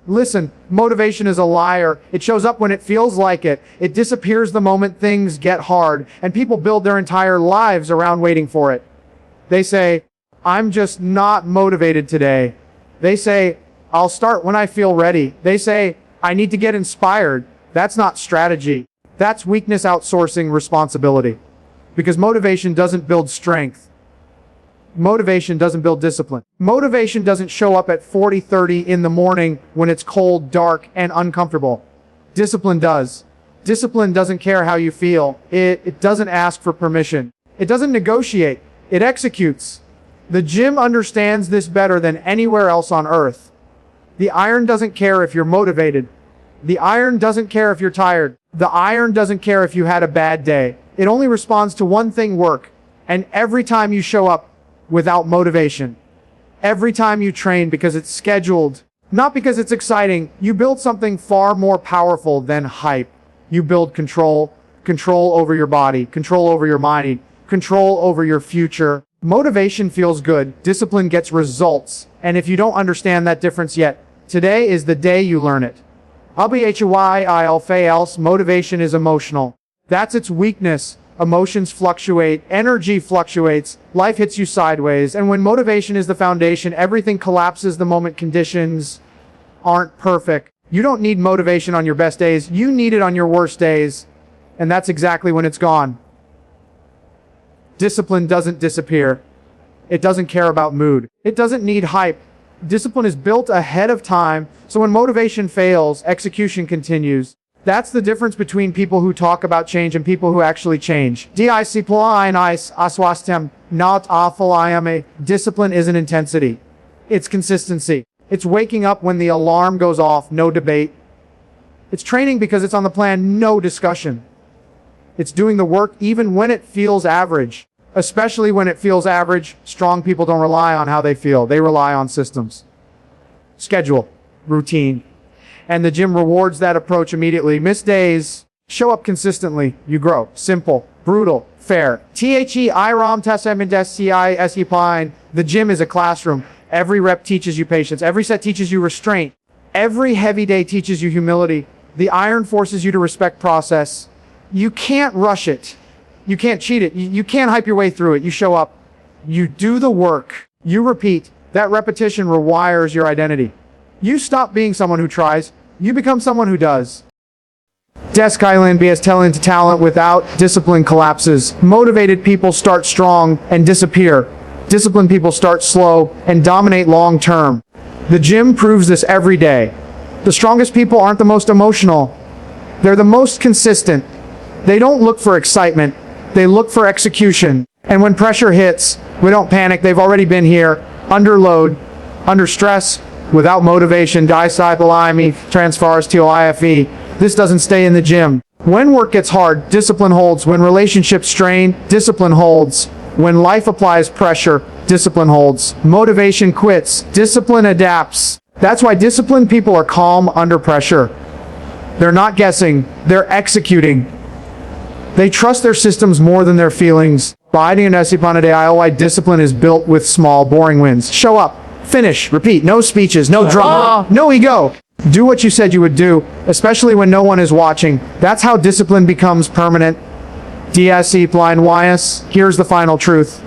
Listen, motivation is a liar. It shows up when it feels like it. It disappears the moment things get hard, and people build their entire lives around waiting for it. They say, I'm just not motivated today. They say, I'll start when I feel ready. They say, I need to get inspired. That's not strategy. That's weakness outsourcing responsibility. Because motivation doesn't build strength. Motivation doesn't build discipline. Motivation doesn't show up at 40:30 in the morning when it's cold, dark, and uncomfortable. Discipline does. Discipline doesn't care how you feel. It doesn't ask for permission. It doesn't negotiate. It executes. The gym understands this better than anywhere else on earth. The iron doesn't care if you're motivated. The iron doesn't care if you're tired. The iron doesn't care if you had a bad day. It only responds to one thing: work. And every time you show up without motivation, every time you train because it's scheduled, not because it's exciting, you build something far more powerful than hype. You build control. Control over your body, control over your mind, control over your future. Motivation feels good. Discipline gets results. And if you don't understand that difference yet, today is the day you learn it. Motivation is emotional. That's its weakness. Emotions fluctuate, energy fluctuates, life hits you sideways, and when motivation is the foundation, everything collapses the moment conditions aren't perfect. You don't need motivation on your best days, you need it on your worst days, and that's exactly when it's gone. Discipline doesn't disappear. It doesn't care about mood. It doesn't need hype. Discipline is built ahead of time, so when motivation fails, execution continues. That's the difference between people who talk about change and people who actually change. Discipline isn't intensity. It's consistency. It's waking up when the alarm goes off, no debate. It's training because it's on the plan, no discussion. It's doing the work even when it feels average. Especially when it feels average, strong people don't rely on how they feel. They rely on systems. Schedule. Routine. And the gym rewards that approach immediately. Miss days, show up consistently, you grow. Simple, brutal, fair. The gym is a classroom. Every rep teaches you patience. Every set teaches you restraint. Every heavy day teaches you humility. The iron forces you to respect process. You can't rush it. You can't cheat it. You can't hype your way through it. You show up. You do the work. You repeat. That repetition rewires your identity. You stop being someone who tries, you become someone who does. Desk Island BS talent to talent without discipline collapses. Motivated people start strong and disappear. Disciplined people start slow and dominate long term. The gym proves this every day. The strongest people aren't the most emotional. They're the most consistent. They don't look for excitement. They look for execution. And when pressure hits, we don't panic. They've already been here, under load, under stress, without motivation. Transfers to IFE. This doesn't stay in the gym. When work gets hard, discipline holds. When relationships strain, discipline holds. When life applies pressure, discipline holds. Motivation quits. Discipline adapts. That's why disciplined people are calm under pressure. They're not guessing. They're executing. They trust their systems more than their feelings. Discipline is built with small, boring wins. Show up. Finish. Repeat. No speeches. No drama. No ego. Do what you said you would do, especially when no one is watching. That's how discipline becomes permanent. Here's the final truth.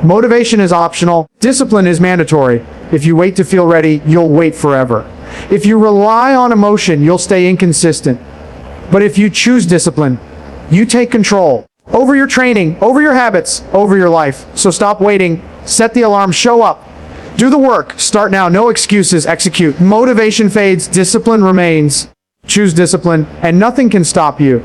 Motivation is optional. Discipline is mandatory. If you wait to feel ready, you'll wait forever. If you rely on emotion, you'll stay inconsistent. But if you choose discipline, you take control over your training, over your habits, over your life. So stop waiting. Set the alarm. Show up. Do the work. Start now. No excuses. Execute. Motivation fades. Discipline remains. Choose discipline, and nothing can stop you.